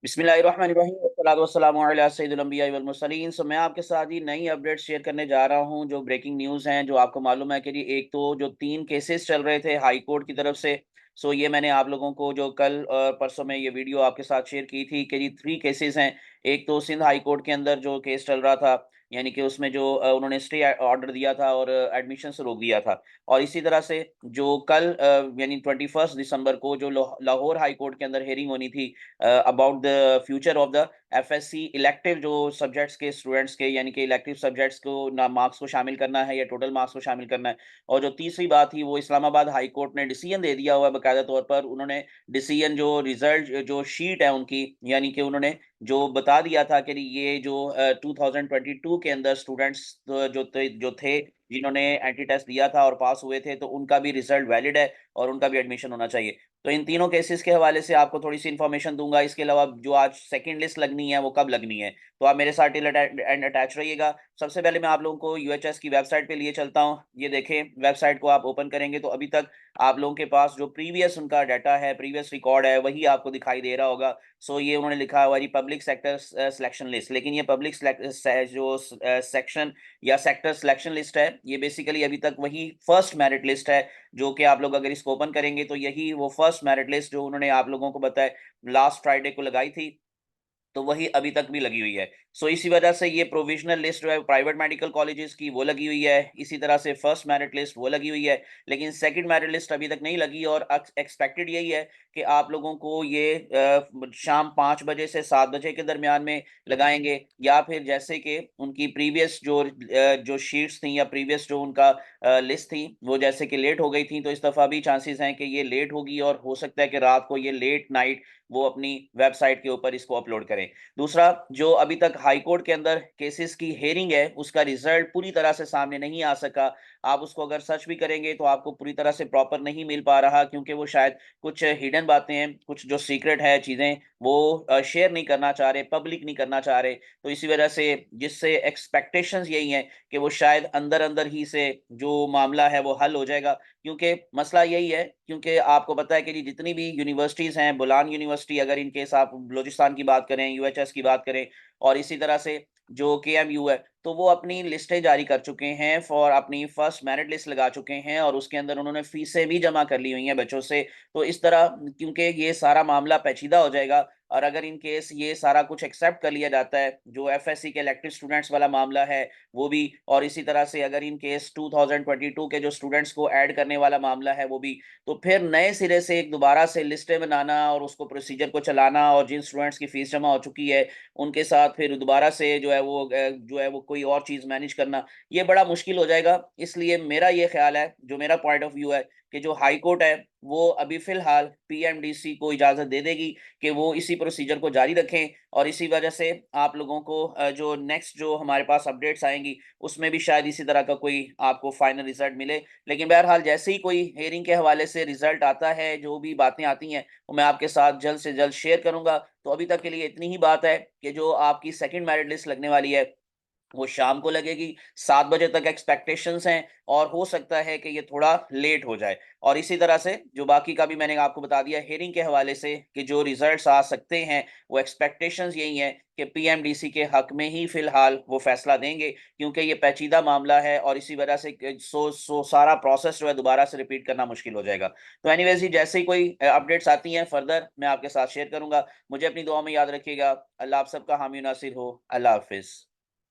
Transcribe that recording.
बिस्मिल्लाहिर्रहमानिर्रहीम वस्सलातु वस्सलामु अला सय्यिदिल अंबिया वल मुरसलीन। सो मैं आपके साथ ही नई अपडेट शेयर करने जा रहा हूं, जो ब्रेकिंग न्यूज़ हैं, जो आपको मालूम है कि जी एक तो जो 3 केसेस चल रहे थे हाई कोर्ट की तरफ से। सो ये मैंने आप लोगों को जो कल परसों में ये वीडियो आपके साथ शेयर की थी कि जी 3 केसेस हैं। एक तो सिंध हाई कोर्ट के अंदर जो केस चल रहा था, यानी कि उसमें जो उन्होंने स्टे ऑर्डर दिया था और एडमिशन से रोक दिया था। और इसी तरह से जो कल यानी 21 दिसंबर को जो लाहौर हाई कोर्ट के अंदर हियरिंग होनी थी about the future of the FSc elective जो सब्जेक्ट्स के स्टूडेंट्स के, यानी कि इलेक्टिव सब्जेक्ट्स को ना मार्क्स को शामिल करना है या टोटल मार्क्स को शामिल करना है। और जो तीसरी बात थी वो इस्लामाबाद हाई कोर्ट ने डिसीजन दे दिया हुआ है बाकायदा तौर पर। उन्होंने डिसीजन जो रिजल्ट जो शीट है उनकी, यानी कि उन्होंने जो बता दिया था कि ये जो 2022 के अंदर स्टूडेंट्स जो थे जिन्होंने एंटी टेस्ट दिया था और पास हुए थे, तो उनका भी रिजल्ट वैलिड है और उनका भी एडमिशन होना चाहिए। तो इन तीनों केसेस के हवाले से आपको थोड़ी-सी इन्फॉर्मेशन दूँगा। इसके अलावा जो आज सेकंड लिस्ट लगनी है, वो कब लगनी है, तो आप मेरे साथ टिल एंड अटैच रहिएगा। सबसे पहले मैं आप लोगों को यूएचएस की वेबसाइट पे लिए चलता हूँ। ये देखें, वेबसाइट को आप ओपन करेंगे तो अभी तक आप लोगों के पास जो प्रीवियस उनका डाटा है, प्रीवियस रिकॉर्ड है, वही आपको दिखाई दे रहा होगा। सो ये उन्होंने लिखा हुआ है जी पब्लिक सेक्टर सिलेक्शन लिस्ट। लेकिन ये पब्लिक सेक्शन या सेक्टर सिलेक्शन लिस्ट है, ये बेसिकली अभी तक वही फर्स्ट मेरिट लिस्ट है, जो कि आप लोग अगर इसको ओपन करेंगे तो यही वो फर्स्ट मेरिट लिस्ट जो उन्होंने आप लोगों को बताया लास्ट फ्राइडे को लगाई थी, तो वही अभी तक भी लगी हुई है। सो इसी वजह से ये प्रोविजनल लिस्ट जो है प्राइवेट मेडिकल कॉलेजेस की वो लगी हुई है। इसी तरह से फर्स्ट मेरिट लिस्ट वो लगी हुई है, लेकिन सेकंड मेरिट लिस्ट अभी तक नहीं लगी। और एक्सपेक्टेड यही है कि आप लोगों को ये शाम 5 बजे से 7 बजे के दरमियान में लगाएँगे, या फिर जैसे कि उनकी प्रीवियस जो शीट्स थी या प्रीवियस जो उनका लिस्ट थी, वो जैसे कि लेट हो गई थी, तो इस दफ़ा भी चांसेस हैं कि ये लेट होगी और हो सकता है कि रात को ये लेट नाइट वो अपनी वेबसाइट के ऊपर इसको अपलोड करें। दूसरा, जो अभी तक हाई कोर्ट के अंदर केसेस की हियरिंग है, उसका रिजल्ट पूरी तरह से सामने नहीं आ सका। आप उसको अगर सर्च भी करेंगे तो आपको पूरी तरह से प्रॉपर नहीं मिल पा रहा, क्योंकि वो शायद कुछ हिडन बातें हैं, कुछ जो सीक्रेट है चीज़ें, वो शेयर नहीं करना चाह रहे, पब्लिक नहीं करना चाह रहे। तो इसी वजह से जिससे एक्सपेक्टेशंस यही हैं कि वो शायद अंदर-अंदर ही से जो मामला है वो हल हो जाएगा। क्योंकि मसला यही है, क्योंकि आपको पता है कि जी जितनी भी यूनिवर्सिटीज़ हैं, बोलान यूनिवर्सिटी अगर इन केस आप बलूचिस्तान की बात करें, यूएचएस की बात करें, और इसी तरह से जो केएमयू है, तो वो अपनी लिस्टें जारी कर चुके हैं फॉर अपनी फर्स्ट मेरिट लिस्ट लगा चुके हैं और उसके अंदर उन्होंने फीसें भी जमा कर ली हुई हैं बच्चों से। तो इस तरह, क्योंकि ये सारा मामला पेचीदा हो जाएगा, और अगर इन केस ये सारा कुछ एक्सेप्ट कर लिया जाता है, जो एफएससी के इलेक्टिव स्टूडेंट्स वाला मामला है, वो भी, और इसी तरह से अगर इन केस 2022 के जो स्टूडेंट्स को ऐड करने वाला मामला है, वो भी, तो फिर नए सिरे से एक दोबारा से लिस्टें बनाना और उसको प्रोसीजर को चलाना, और जिन स्टूडेंट्स की फीस जमा हो चुकी है, उनके साथ फिर दोबारा से जो है वो कोई और चीज़ मैनेज करना, ये बड़ा मुश्किल हो जाएगा। इसलिए मेरा ये ख़्याल है, जो मेरा पॉइंट ऑफ व्यू है, कि जो हाई कोर्ट है, वो अभी फ़िलहाल पीएमडीसी को इजाज़त दे देगी कि वो इसी प्रोसीजर को जारी रखें, और इसी वजह से आप लोगों को जो नेक्स्ट जो हमारे पास अपडेट्स आएँगी, उसमें भी शायद इसी तरह का कोई आपको फाइनल रिज़ल्ट मिले। लेकिन बहरहाल जैसे ही कोई हियरिंग के हवाले से रिज़ल्ट आता है, जो भी बातें आती हैं, वो मैं आपके साथ जल्द से जल्द शेयर करूँगा। तो अभी तक के लिए इतनी ही बात है कि जो आपकी सेकंड मेरिट लिस्ट लगने वाली है, वो शाम को लगेगी, 7 बजे तक एक्सपेक्टेशंस हैं, और हो सकता है कि ये थोड़ा लेट हो जाए। और इसी तरह से जो बाकी का भी मैंने आपको बता दिया हियरिंग के हवाले से कि जो रिज़ल्ट्स आ सकते हैं, वो एक्सपेक्टेशंस यही हैं कि पीएमडीसी के हक में ही फ़िलहाल वो फ़ैसला देंगे, क्योंकि ये पेचीदा मामला है और इसी वजह से सारा प्रोसेस जो है दोबारा से रिपीट करना मुश्किल हो जाएगा। तो एनीवेज़ ही जैसे ही कोई अपडेट्स आती हैं फर्दर, मैं आपके साथ शेयर करूँगा। मुझे अपनी दुआ में याद रखिएगा। अल्लाह आप सबका हामी नासिर हो। अल्लाह हाफ़िज़।